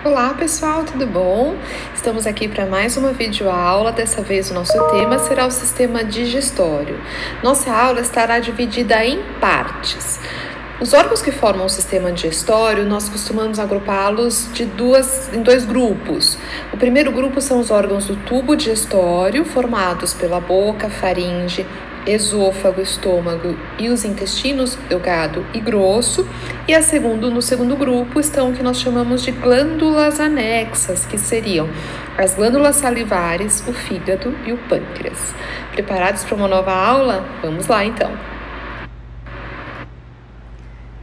Olá pessoal, tudo bom? Estamos aqui para mais uma videoaula. Dessa vez o nosso tema será o sistema digestório. Nossa aula estará dividida em partes. Os órgãos que formam o sistema digestório, nós costumamos agrupá-los em dois grupos. O primeiro grupo são os órgãos do tubo digestório, formados pela boca, faringe, esôfago, estômago e os intestinos delgado e grosso. E no segundo grupo estão o que nós chamamos de glândulas anexas, que seriam as glândulas salivares, o fígado e o pâncreas. Preparados para uma nova aula? Vamos lá então!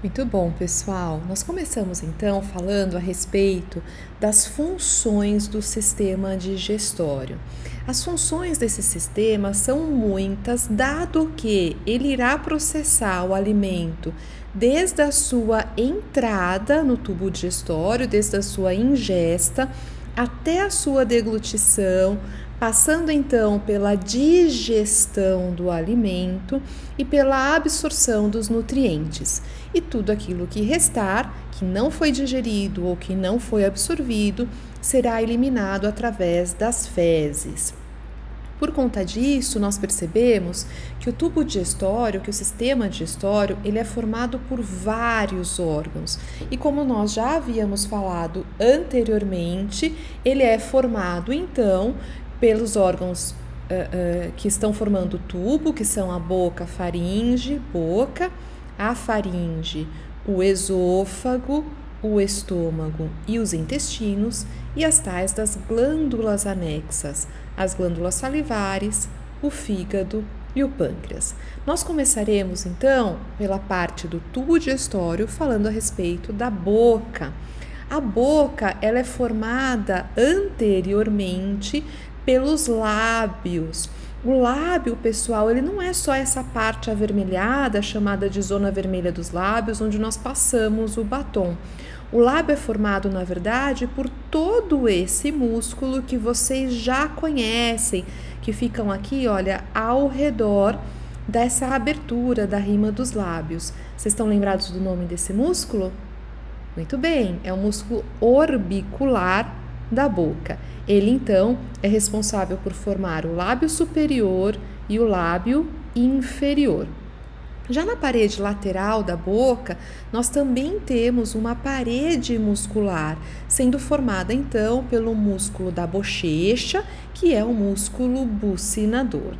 Muito bom, pessoal. Nós começamos então falando a respeito das funções do sistema digestório. As funções desse sistema são muitas, dado que ele irá processar o alimento desde a sua entrada no tubo digestório, desde a sua ingesta até a sua deglutição, passando então pela digestão do alimento e pela absorção dos nutrientes. E tudo aquilo que restar, que não foi digerido ou que não foi absorvido, será eliminado através das fezes. Por conta disso, nós percebemos que o tubo digestório, que o sistema digestório, ele é formado por vários órgãos. E como nós já havíamos falado anteriormente, ele é formado então pelos órgãos que estão formando o tubo, que são a boca, a faringe, o esôfago, o estômago e os intestinos, e as tais das glândulas anexas, as glândulas salivares, o fígado e o pâncreas. Nós começaremos então pela parte do tubo digestório, falando a respeito da boca. A boca, ela é formada anteriormente pelos lábios. O lábio, pessoal, ele não é só essa parte avermelhada, chamada de zona vermelha dos lábios, onde nós passamos o batom. O lábio é formado, na verdade, por todo esse músculo que vocês já conhecem, que ficam aqui, olha, ao redor dessa abertura da rima dos lábios. Vocês estão lembrados do nome desse músculo? Muito bem, é o músculo orbicular da boca. Ele, então, é responsável por formar o lábio superior e o lábio inferior. Já na parede lateral da boca, nós também temos uma parede muscular, sendo formada, então, pelo músculo da bochecha, que é o músculo bucinador.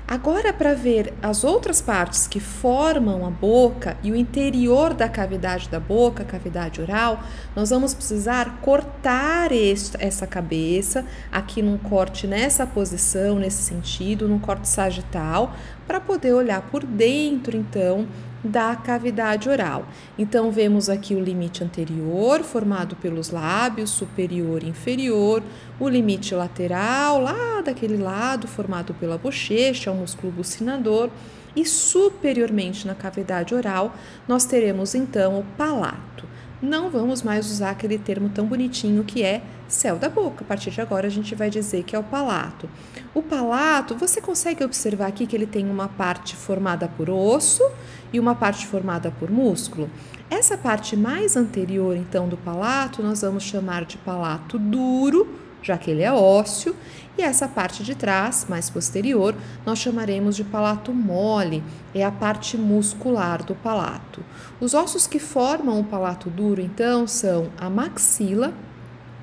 Agora, para ver as outras partes que formam a boca e o interior da cavidade da boca, a cavidade oral, nós vamos precisar cortar essa cabeça, aqui num corte nessa posição, nesse sentido, num corte sagital, para poder olhar por dentro, então, da cavidade oral. Então, vemos aqui o limite anterior, formado pelos lábios superior e inferior, o limite lateral, lá daquele lado, formado pela bochecha, o músculo bucinador, e superiormente na cavidade oral, nós teremos então o palato. Não vamos mais usar aquele termo tão bonitinho que é céu da boca. A partir de agora a gente vai dizer que é o palato. O palato, você consegue observar aqui que ele tem uma parte formada por osso e uma parte formada por músculo? Essa parte mais anterior, então, do palato, nós vamos chamar de palato duro, já que ele é ósseo, e essa parte de trás, mais posterior, nós chamaremos de palato mole, é a parte muscular do palato. Os ossos que formam o palato duro, então, são a maxila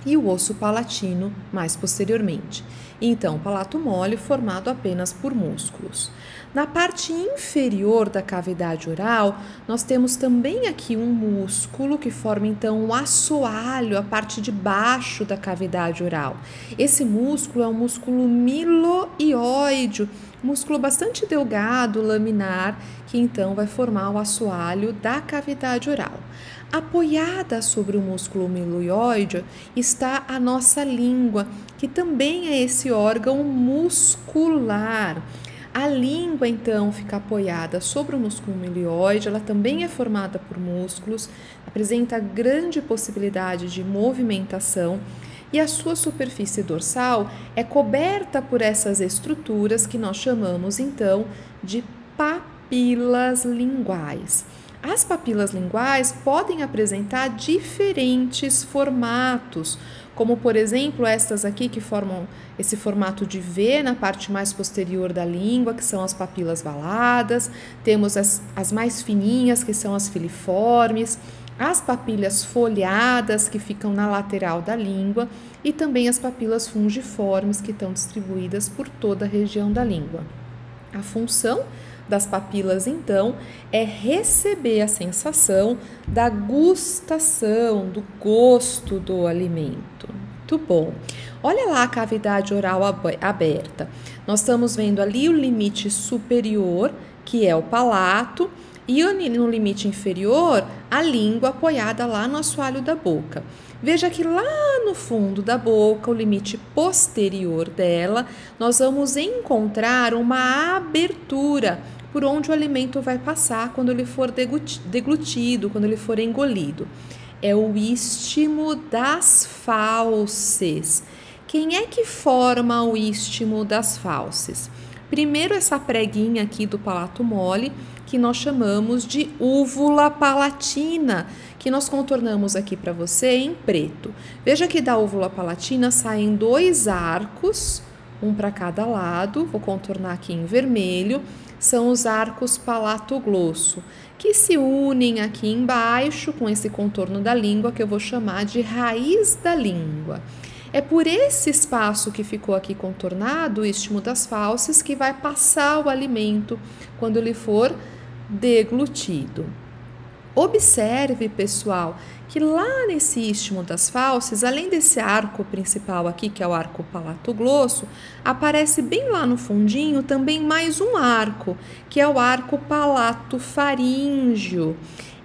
e o osso palatino mais posteriormente. Então, o palato mole formado apenas por músculos. Na parte inferior da cavidade oral, nós temos também aqui um músculo que forma então o assoalho, a parte de baixo da cavidade oral. Esse músculo é um músculo miloioide, músculo bastante delgado, laminar, que então vai formar o assoalho da cavidade oral. Apoiada sobre o músculo miloioide está a nossa língua, que também é esse órgão muscular. A língua, então, fica apoiada sobre o músculo miloioide, ela também é formada por músculos, apresenta grande possibilidade de movimentação e a sua superfície dorsal é coberta por essas estruturas que nós chamamos, então, de papilas linguais. As papilas linguais podem apresentar diferentes formatos, como por exemplo estas aqui que formam esse formato de V na parte mais posterior da língua, que são as papilas valadas. Temos as mais fininhas, que são as filiformes, as papilhas folhadas, que ficam na lateral da língua, e também as papilas fungiformes, que estão distribuídas por toda a região da língua. A função das papilas, então, é receber a sensação da gustação, do gosto do alimento. Muito bom. Olha lá a cavidade oral aberta. Nós estamos vendo ali o limite superior, que é o palato, e no limite inferior, a língua apoiada lá no assoalho da boca. Veja que lá no fundo da boca, o limite posterior dela, nós vamos encontrar uma abertura por onde o alimento vai passar quando ele for deglutido, quando ele for engolido. É o istmo das fauces. Quem é que forma o istmo das fauces? Primeiro, essa preguinha aqui do palato mole, que nós chamamos de úvula palatina, que nós contornamos aqui para você em preto. Veja que da úvula palatina saem 2 arcos, um para cada lado, vou contornar aqui em vermelho, são os arcos palatoglosso, que se unem aqui embaixo com esse contorno da língua, que eu vou chamar de raiz da língua. É por esse espaço que ficou aqui contornado, o istmo das fauces, que vai passar o alimento quando ele for deglutido. Observe, pessoal, que lá nesse istmo das fauces, além desse arco principal aqui, que é o arco palatoglosso, aparece bem lá no fundinho também mais um arco, que é o arco palatofaríngeo.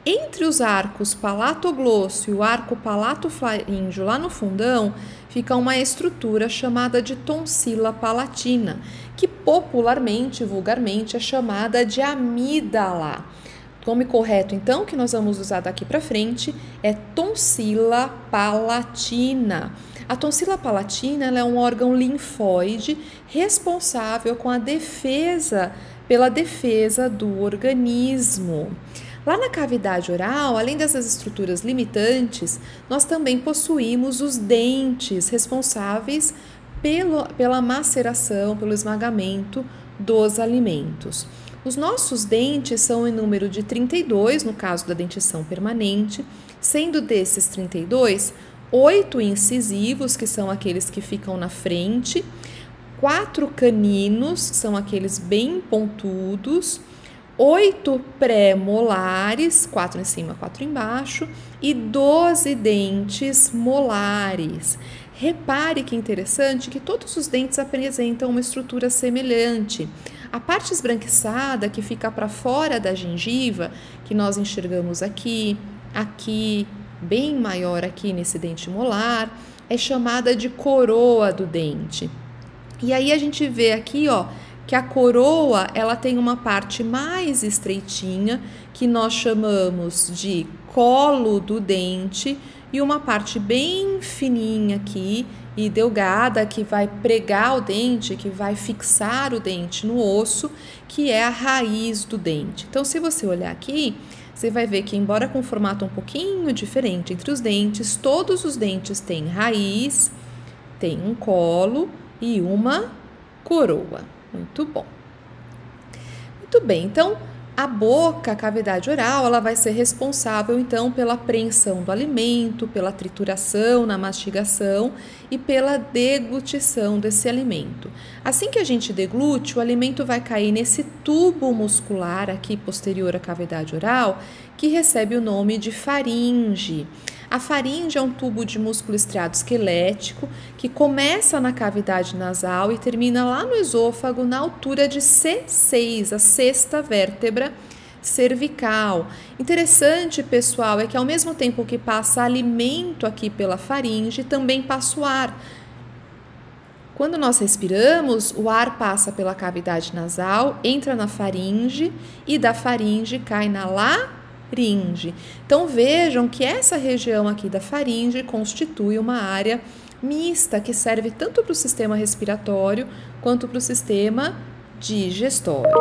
Entre os arcos palatoglosso e o arco palatofaríngeo lá no fundão, fica uma estrutura chamada de tonsila palatina, que popularmente, vulgarmente, é chamada de amígdala. O nome correto, então, que nós vamos usar daqui para frente é tonsila palatina. A tonsila palatina ela é um órgão linfóide responsável pela defesa do organismo. Lá na cavidade oral, além dessas estruturas limitantes, nós também possuímos os dentes responsáveis pela maceração, pelo esmagamento dos alimentos. Os nossos dentes são em número de 32, no caso da dentição permanente, sendo desses 32, 8 incisivos, que são aqueles que ficam na frente, 4 caninos, que são aqueles bem pontudos, 8 pré-molares, 4 em cima, 4 embaixo, e 12 dentes molares. Repare que interessante que todos os dentes apresentam uma estrutura semelhante. A parte esbranquiçada, que fica para fora da gengiva, que nós enxergamos aqui, bem maior aqui nesse dente molar, é chamada de coroa do dente. E aí a gente vê aqui, ó, que a coroa, ela tem uma parte mais estreitinha, que nós chamamos de colo do dente, e uma parte bem fininha aqui e delgada, que vai pregar o dente, que vai fixar o dente no osso, que é a raiz do dente. Então, se você olhar aqui, você vai ver que, embora com um formato um pouquinho diferente entre os dentes, todos os dentes têm raiz, tem um colo e uma coroa. Muito bom. Muito bem, então a boca, a cavidade oral, ela vai ser responsável então pela apreensão do alimento, pela trituração na mastigação e pela deglutição desse alimento. Assim que a gente deglute, o alimento vai cair nesse tubo muscular aqui posterior à cavidade oral, que recebe o nome de faringe. A faringe é um tubo de músculo estriado esquelético que começa na cavidade nasal e termina lá no esôfago na altura de C6, a sexta vértebra cervical. Interessante, pessoal, é que ao mesmo tempo que passa alimento aqui pela faringe, também passa o ar. Quando nós respiramos, o ar passa pela cavidade nasal, entra na faringe e da faringe cai na laringe. Então vejam que essa região aqui da faringe constitui uma área mista que serve tanto para o sistema respiratório quanto para o sistema digestório.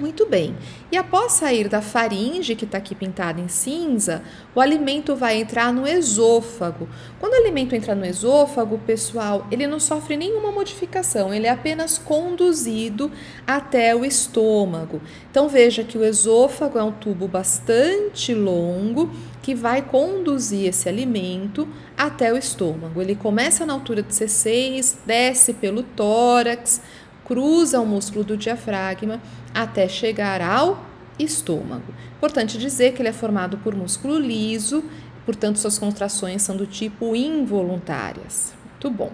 Muito bem. E após sair da faringe, que está aqui pintada em cinza, o alimento vai entrar no esôfago. Quando o alimento entra no esôfago, pessoal, ele não sofre nenhuma modificação, ele é apenas conduzido até o estômago. Então veja que o esôfago é um tubo bastante longo que vai conduzir esse alimento até o estômago. Ele começa na altura de C6, desce pelo tórax, cruza o músculo do diafragma até chegar ao estômago. Importante dizer que ele é formado por músculo liso, portanto suas contrações são do tipo involuntárias. Muito bom.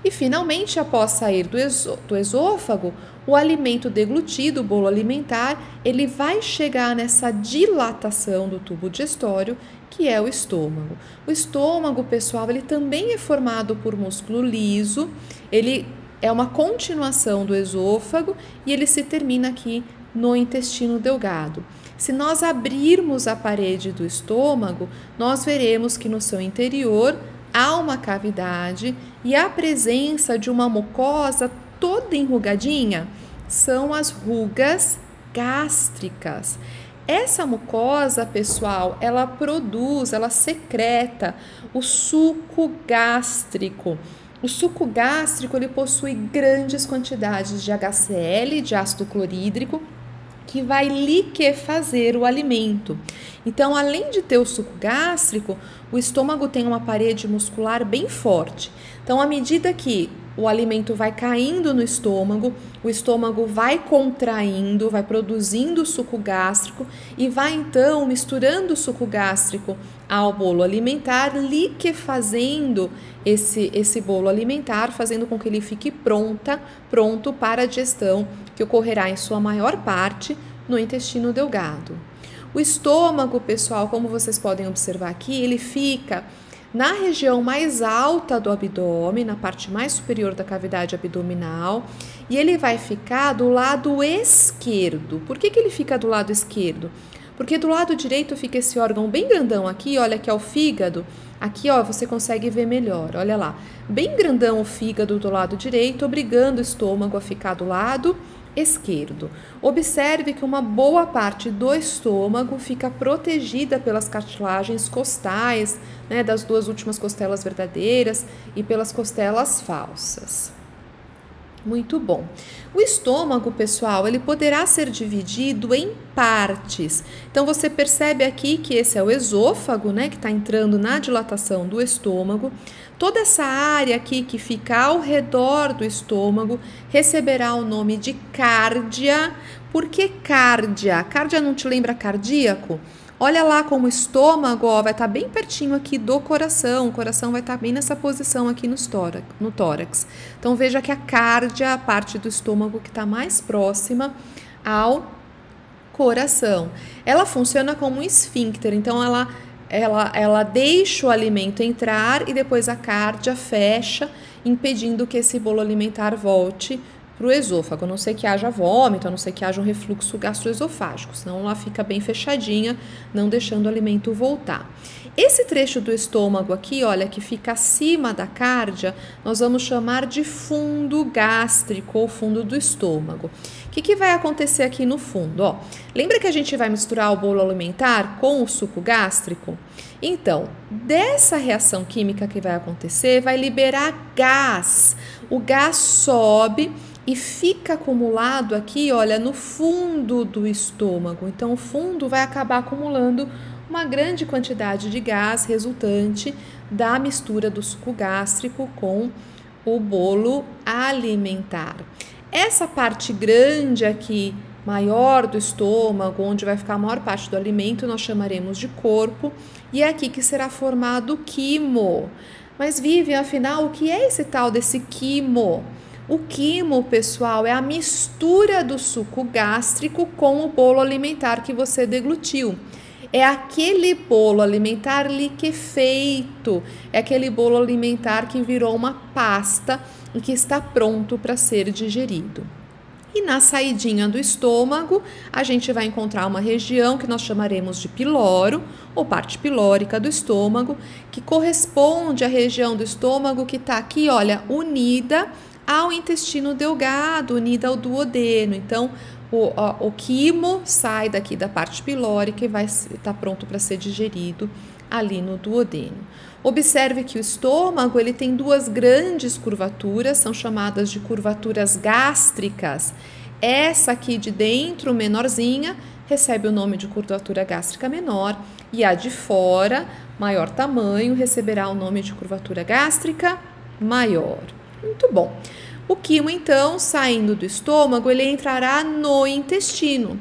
E finalmente, após sair do esôfago, o alimento deglutido, o bolo alimentar, ele vai chegar nessa dilatação do tubo digestório, que é o estômago. O estômago, pessoal, ele também é formado por músculo liso, ele é uma continuação do esôfago e ele se termina aqui no intestino delgado. Se nós abrirmos a parede do estômago, nós veremos que no seu interior há uma cavidade e a presença de uma mucosa toda enrugadinha são as rugas gástricas. Essa mucosa, pessoal, ela secreta o suco gástrico. O suco gástrico ele possui grandes quantidades de HCl, de ácido clorídrico, que vai liquefazer o alimento. Então, além de ter o suco gástrico, o estômago tem uma parede muscular bem forte. Então, à medida que o alimento vai caindo no estômago, o estômago vai contraindo, vai produzindo suco gástrico e vai então misturando o suco gástrico ao bolo alimentar, liquefazendo esse bolo alimentar, fazendo com que ele fique pronto para a digestão, que ocorrerá em sua maior parte no intestino delgado. O estômago, pessoal, como vocês podem observar aqui, ele fica na região mais alta do abdômen, na parte mais superior da cavidade abdominal, e ele vai ficar do lado esquerdo. Por que ele fica do lado esquerdo? Porque do lado direito fica esse órgão bem grandão aqui, olha que é o fígado. Aqui, ó, você consegue ver melhor, olha lá. Bem grandão o fígado do lado direito, obrigando o estômago a ficar do lado esquerdo. Observe que uma boa parte do estômago fica protegida pelas cartilagens costais, né, das duas últimas costelas verdadeiras e pelas costelas falsas. Muito bom. O estômago, pessoal, ele poderá ser dividido em partes. Então, você percebe aqui que esse é o esôfago, né, que está entrando na dilatação do estômago. Toda essa área aqui que fica ao redor do estômago receberá o nome de cárdia. Por que cárdia? Cárdia não te lembra cardíaco? Olha lá como o estômago, ó, vai estar bem pertinho aqui do coração. O coração vai estar bem nessa posição aqui no tórax. Então, veja que a cárdia, a parte do estômago que está mais próxima ao coração. Ela funciona como um esfíncter, então ela deixa o alimento entrar e depois a cárdia fecha, impedindo que esse bolo alimentar volte para o esôfago, a não ser que haja vômito, a não ser que haja um refluxo gastroesofágico, senão ela fica bem fechadinha, não deixando o alimento voltar. Esse trecho do estômago aqui, olha, que fica acima da cárdia, nós vamos chamar de fundo gástrico ou fundo do estômago. O que vai acontecer aqui no fundo? Ó, lembra que a gente vai misturar o bolo alimentar com o suco gástrico? Então, dessa reação química que vai acontecer, vai liberar gás. O gás sobe e fica acumulado aqui, olha, no fundo do estômago. Então, o fundo vai acabar acumulando uma grande quantidade de gás resultante da mistura do suco gástrico com o bolo alimentar. Essa parte grande aqui, maior do estômago, onde vai ficar a maior parte do alimento, nós chamaremos de corpo, e é aqui que será formado o quimo. Mas, Vivian, afinal, o que é esse tal desse quimo? O quimo, pessoal, é a mistura do suco gástrico com o bolo alimentar que você deglutiu. É aquele bolo alimentar liquefeito, é aquele bolo alimentar que virou uma pasta e que está pronto para ser digerido. E na saidinha do estômago, a gente vai encontrar uma região que nós chamaremos de piloro, ou parte pilórica do estômago, que corresponde à região do estômago que está aqui, olha, unida ao intestino delgado, unida ao duodeno. Então, o quimo sai daqui da parte pilórica e vai estar pronto para ser digerido ali no duodeno. Observe que o estômago ele tem duas grandes curvaturas, são chamadas de curvaturas gástricas. Essa aqui de dentro, menorzinha, recebe o nome de curvatura gástrica menor, e a de fora, maior tamanho, receberá o nome de curvatura gástrica maior. Muito bom. O quimo, então, saindo do estômago, ele entrará no intestino.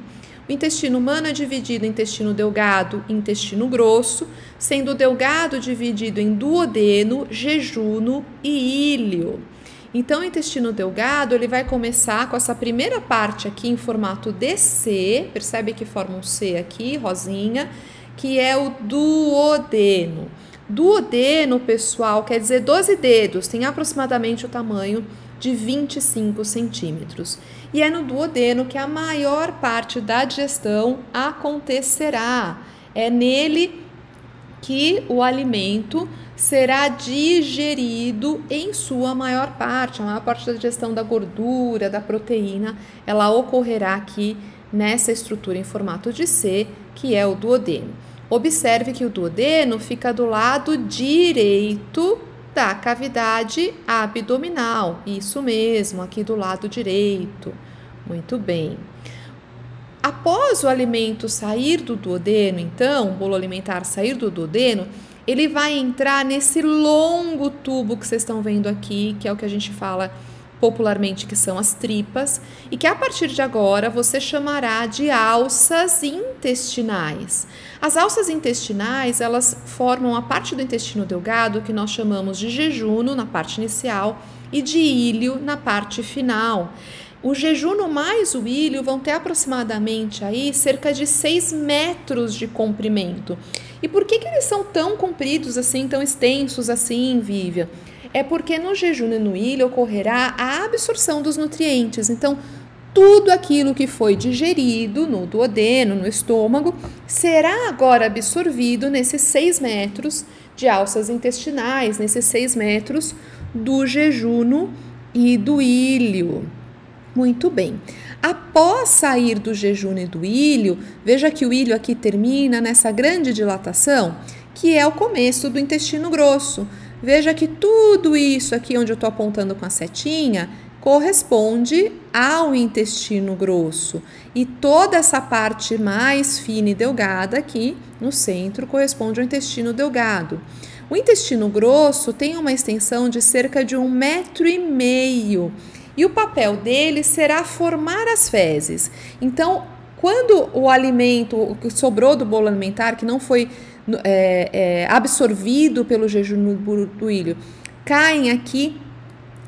O intestino humano é dividido em intestino delgado e intestino grosso, sendo o delgado dividido em duodeno, jejuno e íleo. Então, o intestino delgado, ele vai começar com essa primeira parte aqui em formato de C, percebe que forma um C aqui, rosinha, que é o duodeno. Duodeno, pessoal, quer dizer 12 dedos, tem aproximadamente o tamanho de 25 centímetros. E é no duodeno que a maior parte da digestão acontecerá. É nele que o alimento será digerido em sua maior parte. A maior parte da digestão da gordura, da proteína, ela ocorrerá aqui nessa estrutura em formato de C, que é o duodeno. Observe que o duodeno fica do lado direito da cavidade abdominal. Isso mesmo, aqui do lado direito. Muito bem. Após o alimento sair do duodeno, então, o bolo alimentar sair do duodeno, ele vai entrar nesse longo tubo que vocês estão vendo aqui, que é o que a gente fala popularmente que são as tripas, e que a partir de agora você chamará de alças intestinais. As alças intestinais, elas formam a parte do intestino delgado que nós chamamos de jejuno na parte inicial e de íleo na parte final. O jejuno mais o íleo vão ter aproximadamente aí cerca de 6 metros de comprimento. E por que eles são tão compridos assim, tão extensos assim, Vivian? É porque no jejuno e no íleo ocorrerá a absorção dos nutrientes. Então, tudo aquilo que foi digerido no duodeno, no estômago, será agora absorvido nesses 6 metros de alças intestinais, nesses 6 metros do jejuno e do íleo. Muito bem. Após sair do jejuno e do íleo, veja que o íleo aqui termina nessa grande dilatação, que é o começo do intestino grosso. Veja que tudo isso aqui onde eu estou apontando com a setinha corresponde ao intestino grosso. E toda essa parte mais fina e delgada aqui no centro corresponde ao intestino delgado. O intestino grosso tem uma extensão de cerca de 1,5 metro. E o papel dele será formar as fezes. Então, quando o alimento, o que sobrou do bolo alimentar, que não foi absorvido pelo jejuno do íleo, caem aqui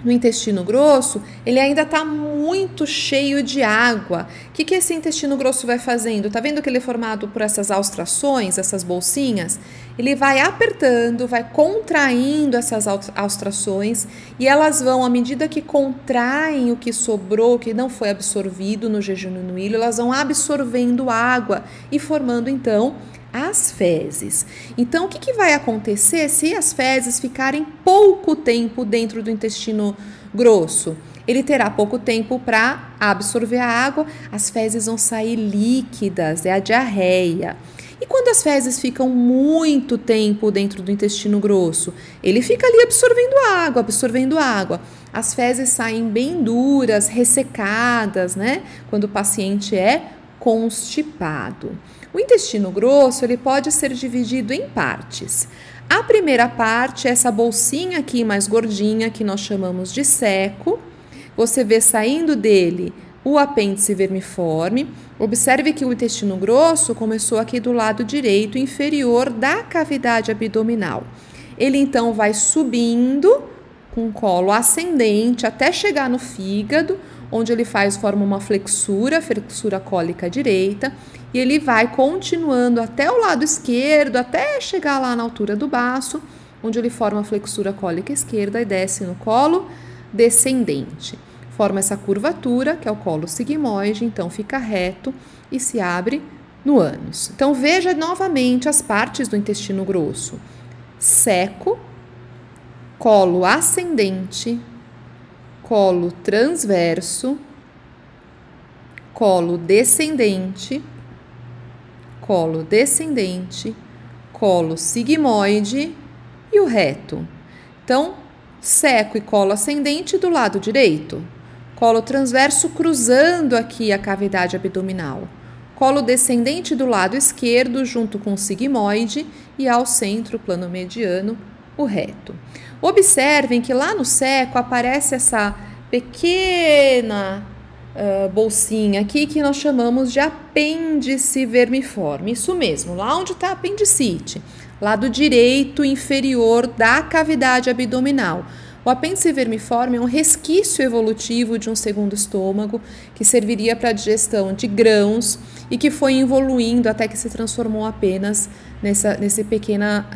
no intestino grosso, ele ainda está muito cheio de água. O que esse intestino grosso vai fazendo? Tá vendo que ele é formado por essas austrações, essas bolsinhas? Ele vai apertando, vai contraindo essas austrações e elas vão, à medida que contraem o que sobrou, que não foi absorvido no jejuno e no íleo, elas vão absorvendo água e formando então as fezes. Então, o que vai acontecer se as fezes ficarem pouco tempo dentro do intestino grosso? Ele terá pouco tempo para absorver a água, as fezes vão sair líquidas, é a diarreia. E quando as fezes ficam muito tempo dentro do intestino grosso, ele fica ali absorvendo água. As fezes saem bem duras, ressecadas, né? Quando o paciente é constipado. O intestino grosso, ele pode ser dividido em partes. A primeira parte é essa bolsinha aqui mais gordinha, que nós chamamos de ceco. Você vê saindo dele o apêndice vermiforme. Observe que o intestino grosso começou aqui do lado direito inferior da cavidade abdominal. Ele então vai subindo com colo ascendente até chegar no fígado, onde ele forma uma flexura cólica direita, e ele vai continuando até o lado esquerdo, até chegar lá na altura do baço, onde ele forma a flexura cólica esquerda e desce no colo descendente. Forma essa curvatura, que é o colo sigmoide, então fica reto e se abre no ânus. Então veja novamente as partes do intestino grosso: ceco, colo ascendente, colo transverso, colo descendente, colo sigmoide e o reto. Então, seco e colo ascendente do lado direito, colo transverso cruzando aqui a cavidade abdominal, colo descendente do lado esquerdo junto com o sigmoide e ao centro, plano mediano, o reto. Observem que lá no seco aparece essa pequena bolsinha aqui que nós chamamos de apêndice vermiforme. Isso mesmo, lá onde está a apendicite, lado direito inferior da cavidade abdominal. O apêndice vermiforme é um resquício evolutivo de um segundo estômago que serviria para a digestão de grãos e que foi evoluindo até que se transformou apenas nesse pequeno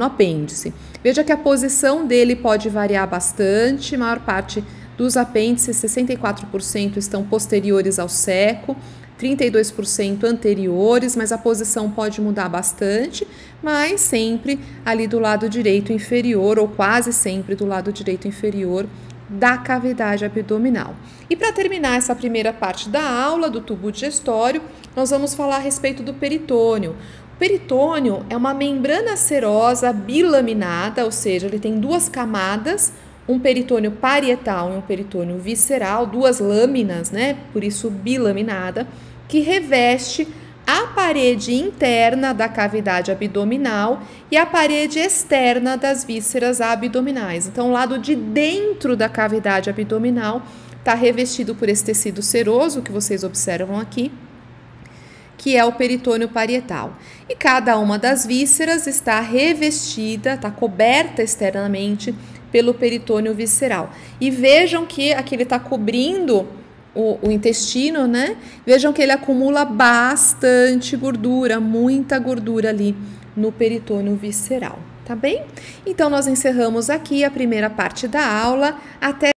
apêndice. Veja que a posição dele pode variar bastante, a maior parte dos apêndices, 64% estão posteriores ao seco, 32% anteriores, mas a posição pode mudar bastante, mas sempre ali do lado direito inferior, ou quase sempre do lado direito inferior da cavidade abdominal. E para terminar essa primeira parte da aula do tubo digestório, nós vamos falar a respeito do peritônio. O peritônio é uma membrana serosa bilaminada, ou seja, ele tem duas camadas, um peritônio parietal e um peritônio visceral, duas lâminas, né? Por isso bilaminada, que reveste a parede interna da cavidade abdominal e a parede externa das vísceras abdominais. Então, o lado de dentro da cavidade abdominal está revestido por esse tecido seroso que vocês observam aqui, que é o peritônio parietal. E cada uma das vísceras está revestida, está coberta externamente pelo peritônio visceral. E vejam que aqui ele está cobrindo o intestino, né? Vejam que ele acumula bastante gordura, muita gordura ali no peritônio visceral, tá bem? Então, nós encerramos aqui a primeira parte da aula. Até